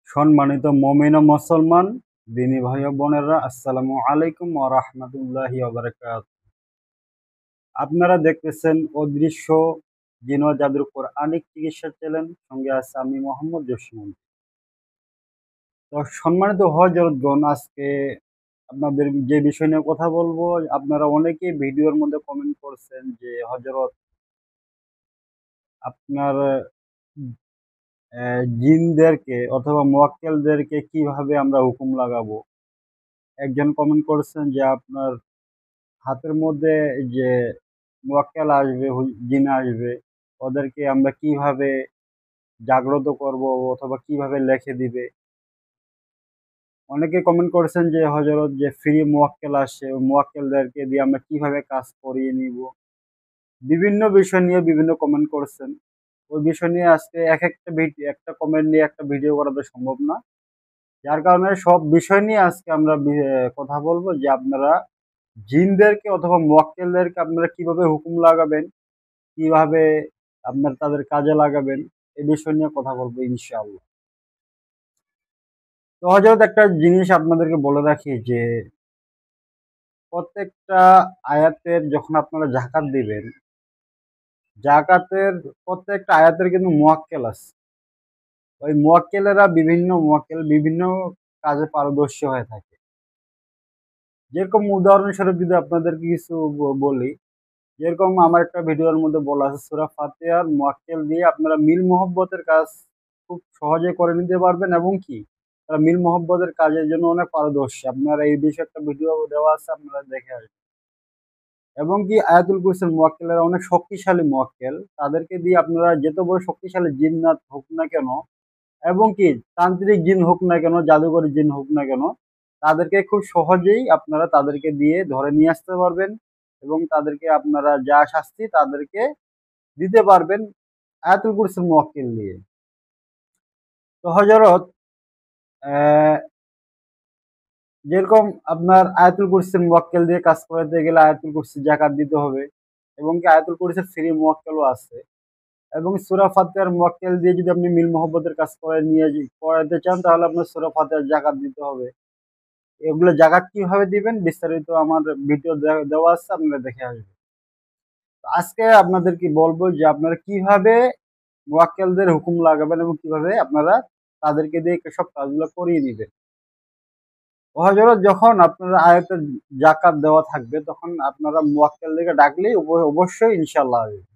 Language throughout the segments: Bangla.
সম্মানিত মুমিন ও মুসলমান দিনী ভাই ও বোনেরা, আসসালামু আলাইকুম ওয়া রাহমাতুল্লাহি ওয়া বারাকাতুহু। আপনারা দেখতেছেন অদৃশ্য জিন ও জাদুর কোরআনিক চিকিৎসা চ্যানেল, সঙ্গে আছে আমি মোহাম্মদ জসিম। তো সম্মানিত হযরতগণ, আজকে আপনাদের যে বিষয় নিয়ে কথা বলবো, আপনারা অনেকেই ভিডিওর মধ্যে কমেন্ট করছেন যে হযরত আপনার জিনদেরকে অথবা মুয়াক্কেলদেরকে কিভাবে আমরা হুকুম লাগাবো। একজন কমেন্ট করেছেন যে আপনার হাতের মধ্যে যে মোয়াক্কেল আসবে, জিন আসবে, ওদেরকে আমরা কিভাবে জাগ্রত করব অথবা কিভাবে লিখে দিবে। অনেকে কমেন্ট করেছেন যে হযরত যে ফ্রি মোয়াক্কেল আসে, ওই মোয়াক্কেলদেরকে দিয়ে আমরা কিভাবে কাজ করিয়ে নিব। বিভিন্ন বিষয় নিয়ে বিভিন্ন কমেন্ট করেছেন। ওই বিষয় নিয়ে আজকে একটা কমেন্ট নিয়ে একটা ভিডিও করা তো সম্ভব না। যার কারণে সব বিষয় নিয়ে আজকে আমরা কথা বলবো যে আপনারা জিনদেরকে অথবা মোয়াক্কেলদেরকে আপনারা কিভাবে হুকুম লাগাবেন, কিভাবে আপনার তাদের কাজে লাগাবেন, এই বিষয় নিয়ে কথা বলবো ইনশাআল্লাহ। তো হযরত একটা জিনিস আপনাদেরকে বলে রাখি যে প্রত্যেকটা আয়াতের যখন আপনারা যাকাত দিবেন, যাকাতের প্রত্যেকটা আয়াতের কিন্তু মুয়াক্কেল আছে। ওই মুয়াক্কেলেরা বিভিন্ন কাজে পারদর্শী হয়ে থাকে। যেরকম উদাহরণস্বরূপ যদি আপনাদেরকে কিছু বলি, যেরকম আমার একটা ভিডিওর মধ্যে বলা আছে সূরা ফাতিহার মুয়াক্কেল দিয়ে আপনারা মিল মোহব্বতের কাজ খুব সহজে করে নিতে পারবেন, এবং কি তারা মিল মোহব্বতের কাজের জন্য অনেক পারদর্শী। আপনারা এই বিষয়ে একটা ভিডিও দেওয়া আছে, আপনারা দেখে আসবেন। এবং কি আয়াতুল কুরসির মুয়াক্কেলেরা অনেক শক্তিশালী মুয়াক্কেল, তাদেরকে দিয়ে আপনারা যত বড় শক্তিশালী জিন্নাত হোক না কেন, এবং কি তান্ত্রিক জিন হোক না কেন, জাদুকরী জিন হোক না কেন, তাদেরকে খুব সহজেই আপনারা তাদেরকে দিয়ে ধরে নিয়ে আসতে পারবেন, এবং তাদেরকে আপনারা যা শাস্তি তাদেরকে দিতে পারবেন আয়াতুল কুরসির মুয়াক্কিল দিয়ে। তো হযরত যেরকম আপনার আয়াতুল কুরসির মুয়াক্কিল দিয়ে কাজ করাতে গেলে আয়াতুল কুরসির যাকাত দিতে হবে, এবং কি আয়াতুল কুরসির ফ্রি মুয়াক্কিলও আছে। এবং সূরা ফাতিহার মুয়াক্কিল দিয়ে যদি আপনি মিল মুহাব্বতের কাজ করাতে চান, তাহলে আপনার সূরা ফাতিহার যাকাত দিতে হবে। এগুলো জাকাত কিভাবে দিবেন বিস্তারিত আমার ভিডিও দেওয়া আছে, আপনারা দেখে আসবেন। তো আজকে আপনাদেরকে বলবো যে আপনারা কিভাবে মুয়াক্কেলদের হুকুম লাগাবেন এবং কিভাবে আপনারা তাদেরকে দিয়ে সব কাজগুলো করিয়ে নিবেন। হযরত যখন আপনারা আয়াতের যাকাত দেওয়া থাকবে, তখন আপনারা মুয়াক্কেলদেরকে ডাকলেই অবশ্যই ইনশাআল্লাহ আসবে।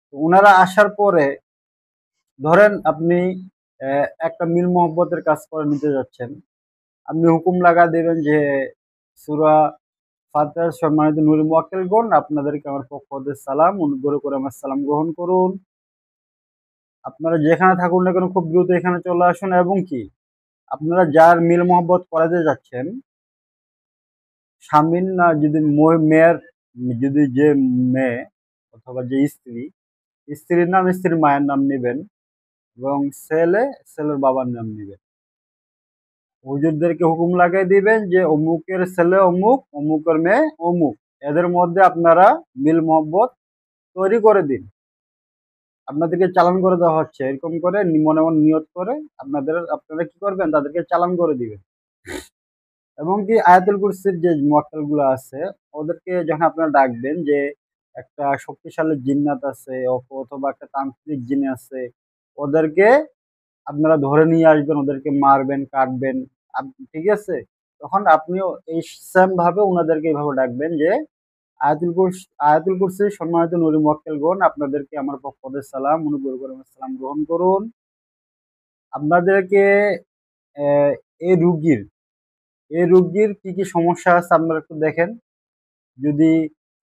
তো উনারা আসার পরে ধরেন আপনি একটা মিল মোহব্বতের কাজ করে নিতে যাচ্ছেন, আপনি হুকুম লাগা দিবেন যে সূরা ফাতিহার সম্মানিত নূরে মুয়াক্কেলগণ, আপনাদেরকে আমার পক্ষ হতে সালাম, অনুগ্রহ করে আমার সালাম গ্রহণ করুন। আপনারা যেখানে থাকুন না কেন খুব দ্রুত এখানে চলে আসুন, এবং কি আপনারা যার মিল মোহব্বত করাতে যাচ্ছেন, স্বামীর না যদি মেয়ের, যদি যে মেয়ে অথবা যে স্ত্রী, স্ত্রীর নাম স্ত্রীর মায়ের নাম নিবেন, এবং ছেলের বাবার নাম নিবেন। হুজুরদেরকে হুকুম লাগাই দিবেন যে অমুকের ছেলে অমুক, অমুকের মেয়ে অমুক, এদের মধ্যে আপনারা মিল মোহব্বত তৈরি করে দিন। আপনাদেরকে চালান করে দেওয়া হচ্ছে, এরকম করে মনে মনে নিয়ত করে আপনারা কি করবেন, তাদেরকে চালান করে দিবেন। এবং কি আয়াতুল কুরসির যে মুয়াক্কেল গুলো আছে, ওদেরকে যখন আপনারা ডাকবেন যে একটা শক্তিশালী জিন্নাত আছে অথবা একটা তান্ত্রিক জিন আছে, ওদেরকে আপনারা ধরে নিয়ে আসবেন, ওদেরকে মারবেন, কাটবেন। ঠিক আছে? তখন আপনিও এই সেম ভাবে উনাদেরকে এইভাবে ডাকবেন যে আয়াতুল কুরসির সম্মানিত নূরে মুয়াক্কেলগণ, আপনাদেরকে আমার পক্ষ হতে সালাম, অনুগ্রহ করে আমার সালাম গ্রহণ করুন। আপনাদেরকে আহ, এই রুগীর কি কি সমস্যা আছে আপনারা একটু দেখেন। যদি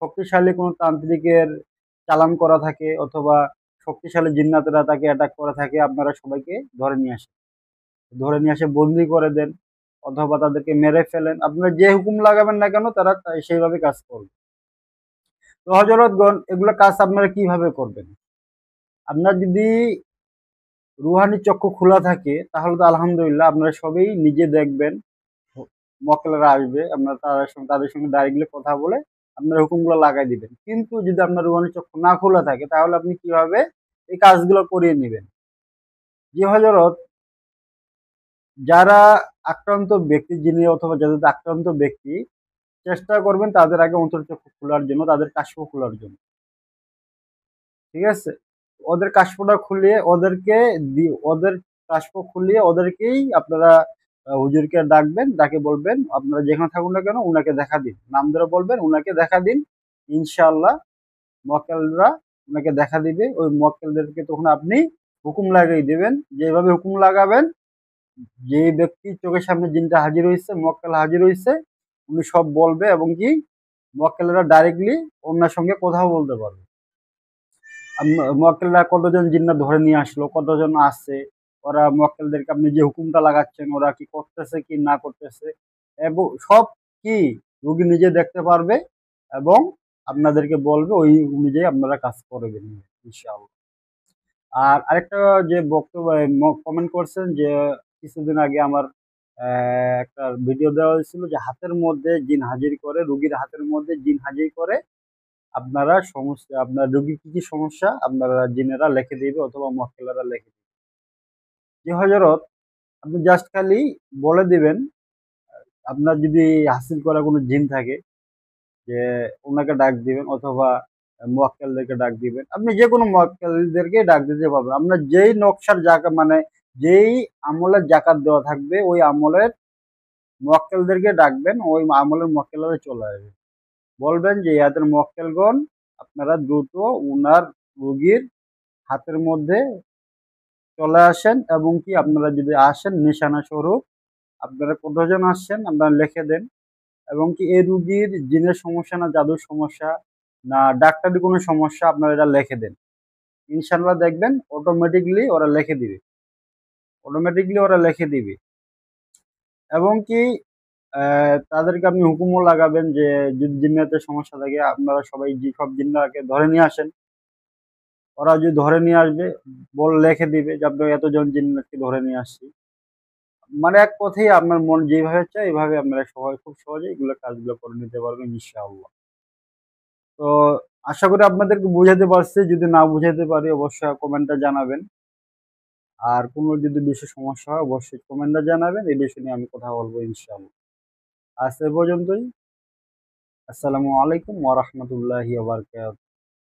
শক্তিশালী কোনো তান্ত্রিকের চালান করা থাকে অথবা শক্তিশালী জিন্নাতেরা তাকে অ্যাটাক করা থাকে, আপনারা সবাইকে ধরে নিয়ে এসে বন্দি করে দেন, অথবা তাদেরকে মেরে ফেলেন। আপনারা যে হুকুম লাগাবেন না কেন, তারা সেইভাবে কাজ করবে। তো হযরতগণ, এগুলো কাজ আপনারা কিভাবে করবেন? আপনার যদি রুহানি চক্ষু খোলা থাকে, তাহলে তো আলহামদুলিল্লাহ, আপনারা সবই নিজে দেখবেন। মক্কেলরা আসবে, আপনারা তাদের সঙ্গে ডাইরেক্টলি কথা বলে আপনার হুকুমগুলো লাগাই দিবেন। কিন্তু যদি আপনার রুহানি চক্ষু না খোলা থাকে, তাহলে আপনি কিভাবে এই কাজগুলো করিয়ে নেবেন? জি হযরত, যারা আক্রান্ত ব্যক্তি যিনি অথবা যাদের আক্রান্ত ব্যক্তি চেষ্টা করবেন তাদের আগে অন্তর্চক্ষু খোলার জন্য, তাদের কাশফ খোলার জন্য। ঠিক আছে? ওদের কাশফটা খুলিয়ে ওদের কাশফ খুলিয়ে ওদেরকেই আপনারা হুজুরকে ডাকবেন, ডাকে বলবেন আপনারা যেখানে থাকুন না কেন উনাকে দেখা দিন। নাম ধরে বলবেন উনাকে দেখা দিন। ইনশাআল্লাহ মক্কেলরা উনাকে দেখা দিবে। ওই মক্কেলদেরকে তখন আপনি হুকুম লাগিয়ে দিবেন। যেভাবে হুকুম লাগাবেন, যে ব্যক্তি চোখের সামনে জিনটা হাজির হইছে, মক্কেল হাজির হইছে, উনি সব বলবে এবং কি মক্কেলরা ডাইরেক্টলি ওনার সঙ্গে কথাও বলতে পারবে। মক্কেলরা কতজন জিন্নাত ধরে নিয়ে আসলো, কতজন আসছে, ওরা মক্কেলদেরকে আপনি যে হুকুমটা লাগাচ্ছেন ওরা কি করতেছে কি না করতেছে, এবং সব কি রুগী নিজে দেখতে পারবে এবং আপনাদেরকে বলবে, ওই অনুযায়ী আপনারা কাজ করবেন ইনশাআল্লাহ। আর আরেকটা যে বক্তব্য কমেন্ট করছেন যে কিছুদিন আগে আমার একটা ভিডিও দেওয়া হয়েছিল যে হাতের মধ্যে জিন হাজির করে, রুগীর হাতের মধ্যে জিন হাজির করে আপনারা সমস্যা, আপনার রোগীর কি কি সমস্যা আপনারা জিনেরা লিখে দিবে অথবা মক্কেলেরা লিখে দিবে। জি হযরত, আপনি জাস্ট খালি বলে দিবেন আপনার যদি হাসিল করা কোনো জিন থাকে যে ওনাকে ডাক দিবেন অথবা মোয়াক্কেলদেরকে ডাক দিবেন। আপনি যে কোনো মোয়াক্কেলদেরকে ডাক দিতে পারবেন। আপনার যেই নকশার জায়গা মানে যেই আমলের জাকাত দেওয়া থাকবে ওই আমলের মোয়াক্কেলদেরকে ডাকবেন, ওই আমলের মোয়াক্কেলরা চলে আসবে। বলবেন যে ইয়াদের মোয়াক্কেলগণ আপনারা দ্রুত উনার রোগীর হাতের মধ্যে চলে আসেন এবং কি আপনারা যদি আসেন নিশানা স্বরূপ আপনারা কতজন আসছেন আপনারা লিখে দেন এবং কি এই রুগীর জিনের সমস্যা না জাদুর সমস্যা না ডাক্তারি কোনো সমস্যা আপনারা এটা লিখে দেন। ইনশাআল্লাহ দেখবেন অটোমেটিকলি ওরা লিখে দিবে এবং কি তাদেরকে আপনি হুকুমও লাগাবেন যে যদি জিন্নাতের সমস্যা থাকে আপনারা সবাই সব জিন্নাকে ধরে নিয়ে আসেন। ওরা যদি ধরে নিয়ে আসবে লিখে দিবে যে আপনি এতজন জিন্নাতকে ধরে নিয়ে আসছি। মানে এক কথায় আপনার মন যেভাবে চায় এভাবে আপনারা সবাই খুব সহজেই এগুলো কাজগুলো করে নিতে পারবেন ইনশাআল্লাহ। তো আশা করি আপনাদেরকে বুঝাতে পারছি। যদি না বুঝাতে পারি অবশ্যই কমেন্টে জানাবেন। আর কোনো যদি বিশেষ সমস্যা হয় অবশ্যই কমেন্টে জানাবেন। এই বিষয় নিয়ে আমি কথা বলবো ইনশাআল্লাহ। আজ এ পর্যন্তই। আসসালামু আলাইকুম ওয়া রাহমাতুল্লাহি ওয়া বারাকাতুহু।